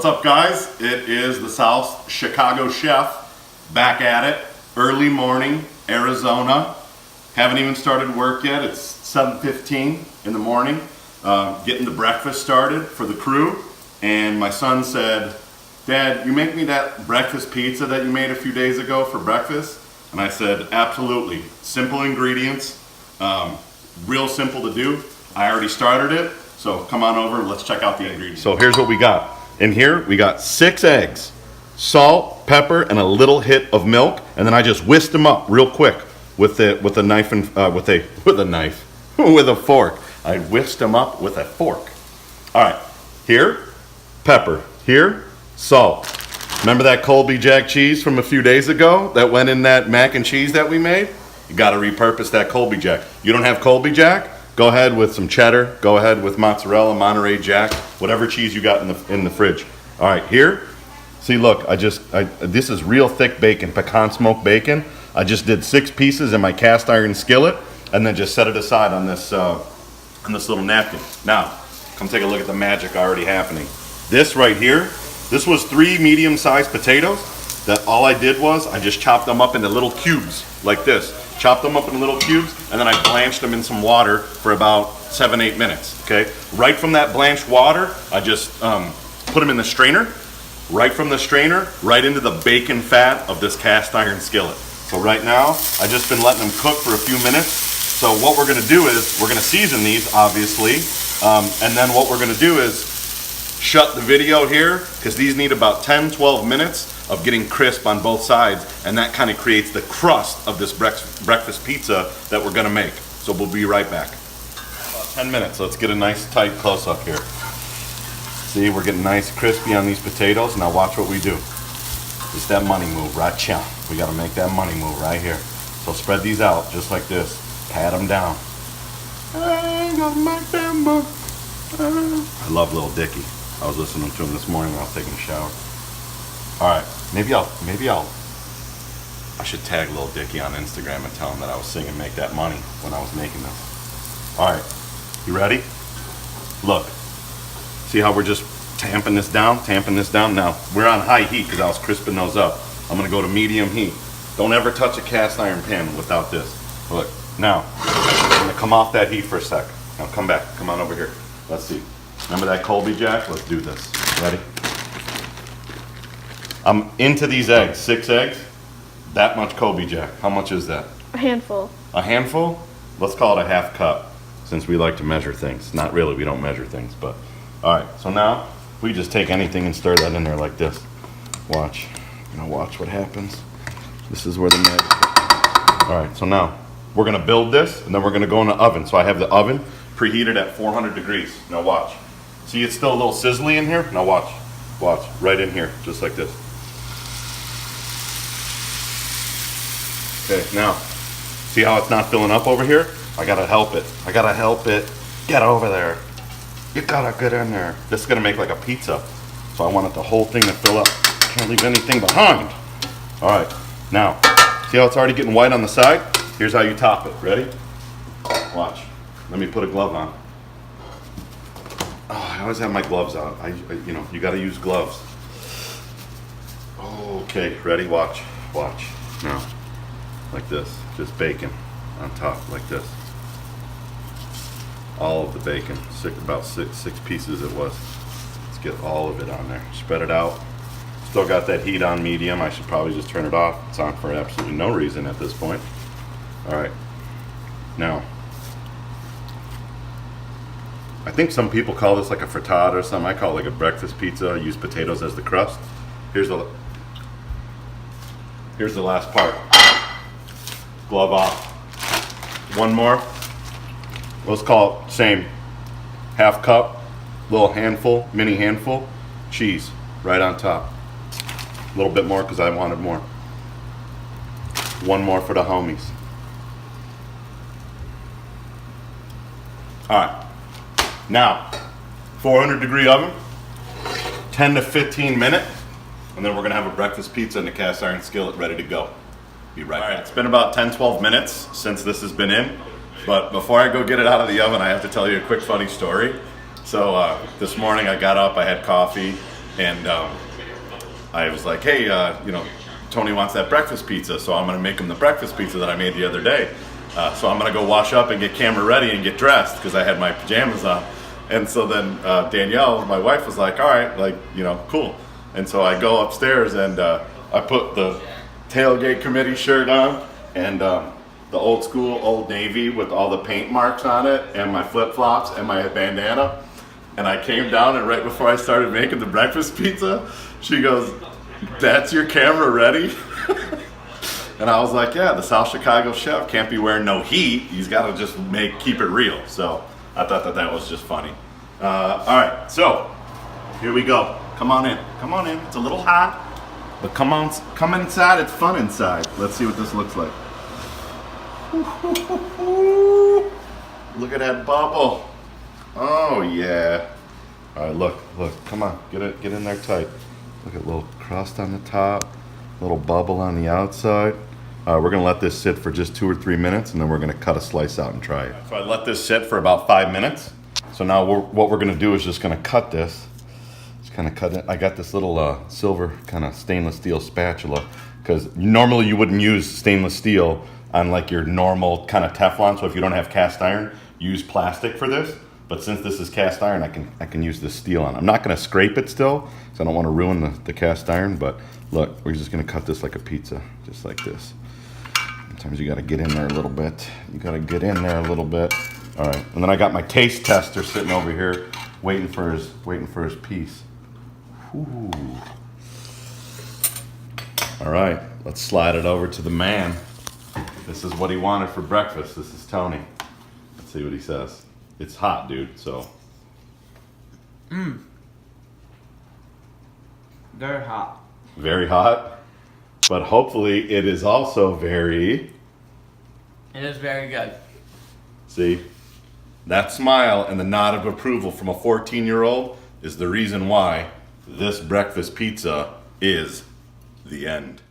What's up, guys? It is the South Chicago Chef back at it. Early morning, Arizona. Haven't even started work yet. It's 7:15 in the morning. Getting the breakfast started for the crew. And my son said, "Dad, you make me that breakfast pizza that you made a few days ago for breakfast?" And I said, "Absolutely. Simple ingredients, real simple to do. I already started it, so come on over and let's check out the ingredients." So here's what we got. In here, we got 6 eggs, salt, pepper, and a little hit of milk, and then I just whisked them up real quick with a knife and with a fork. I whisked them up with a fork. All right, here, pepper. Here, salt. Remember that Colby Jack cheese from a few days ago that went in that mac and cheese that we made? You got to repurpose that Colby Jack. You don't have Colby Jack? Go ahead with some cheddar. Go ahead with mozzarella, Monterey Jack, whatever cheese you got in the fridge. All right, here. See, look, this is real thick bacon, pecan smoked bacon. I just did 6 pieces in my cast iron skillet, and then just set it aside on this little napkin. Now, come take a look at the magic already happening. This right here, this was 3 medium-sized potatoes. That all I did was I just chopped them up into little cubes like this. Chopped them up in little cubes, and then I blanched them in some water for about 7-8 minutes, okay? Right from that blanched water, I just put them in the strainer. Right from the strainer, right into the bacon fat of this cast iron skillet. So right now, I've just been letting them cook for a few minutes. So what we're gonna do is, we're gonna season these, obviously, and then what we're gonna do is shut the video here, because these need about 10-12 minutes of getting crisp on both sides, and that kind of creates the crust of this breakfast pizza that we're gonna make. So we'll be right back. About 10 minutes, let's get a nice tight close-up here. See, we're getting nice crispy on these potatoes. Now watch what we do. It's that money move, right, chum? We gotta make that money move right here. So spread these out just like this. Pat them down. I ain't gonna make that move. I love Lil Dicky. I was listening to him this morning when I was taking a shower. All right, maybe I should tag Lil Dicky on Instagram and tell him that I was singing "Make That Money" when I was making this. All right, you ready? Look, see how we're just tamping this down? Now, we're on high heat because I was crisping those up. I'm gonna go to medium heat. Don't ever touch a cast iron pan without this. Look, now, I'm gonna come off that heat for a sec. Now come back, come on over here. Let's see. Remember that Colby Jack? Let's do this. Ready? I'm into these eggs, 6 eggs, that much Colby Jack. How much is that? A handful. A handful? Let's call it a half cup, since we like to measure things. Not really, we don't measure things, but. All right, so now we just take anything and stir that in there like this. Watch, watch what happens. This is where the magic. All right, so now we're gonna build this, and then we're gonna go in the oven. So I have the oven preheated at 400 degrees. Now watch. See, it's still a little sizzly in here. Now watch, right in here, just like this. Okay, now, see how it's not filling up over here? I gotta help it. Get over there. You gotta get in there. This is gonna make like a pizza. So I wanted the whole thing to fill up. Can't leave anything behind. All right, now, see how it's already getting white on the side? Here's how you top it. Ready? Watch. Let me put a glove on. Oh, I always have my gloves on. You gotta use gloves. Okay, ready? Watch. Now, like this. Just bacon on top, like this. All of the bacon, about six pieces it was. Let's get all of it on there. Spread it out. Still got that heat on medium. I should probably just turn it off. It's on for absolutely no reason at this point. All right. Now, I think some people call this like a frittata or something. I call it like a breakfast pizza. I use potatoes as the crust. Here's the last part. Glove off. One more. Let's call it same. Half cup, little handful, mini handful, cheese right on top. A little bit more because I wanted more. One more for the homies. All right. Now, 400 degree oven, 10 to 15 minutes, and then we're gonna have a breakfast pizza in the cast iron skillet ready to go. Be right back. It's been about 10-12 minutes since this has been in, but before I go get it out of the oven, I have to tell you a quick funny story. So this morning I got up, I had coffee, And I was like, hey, Tony wants that breakfast pizza, so I'm gonna make him the breakfast pizza that I made the other day. So I'm gonna go wash up and get camera ready and get dressed because I had my pajamas on. And so then Danielle, my wife, was like, all right, like, cool. And so I go upstairs and I put the tailgate committee shirt on and the old school Old Navy with all the paint marks on it and my flip-flops and my bandana. And I came down, and right before I started making the breakfast pizza, she goes, that's your camera ready? And I was like, yeah, the South Chicago chef can't be wearing no heat. He's got to just keep it real. So I thought that was just funny. All right, so here we go. Come on in. Come on in. It's a little hot, but come inside. It's fun inside. Let's see what this looks like. Look at that bubble. Oh yeah. All right, look. Come on, get in there tight. Look at a little crust on the top, little bubble on the outside. We're gonna let this sit for just 2 or 3 minutes, and then we're gonna cut a slice out and try it. So I let this sit for about 5 minutes. So now what we're gonna do is just gonna cut this. Just kind of cut it. I got this little silver kind of stainless steel spatula, because normally you wouldn't use stainless steel on like your normal kind of Teflon. So if you don't have cast iron, use plastic for this. But since this is cast iron, I can use this steel on it. I'm not gonna scrape it still, because I don't want to ruin the cast iron, but look, we're just gonna cut this like a pizza, just like this. Sometimes you gotta get in there a little bit. All right, and then I got my taste tester sitting over here, waiting for his piece. Ooh. All right, let's slide it over to the man. This is what he wanted for breakfast. This is Tony. Let's see what he says. It's hot, dude, so. Very hot. Very hot? But hopefully it is also very... It is very good. See? That smile and the nod of approval from a 14-year-old is the reason why this breakfast pizza is the end.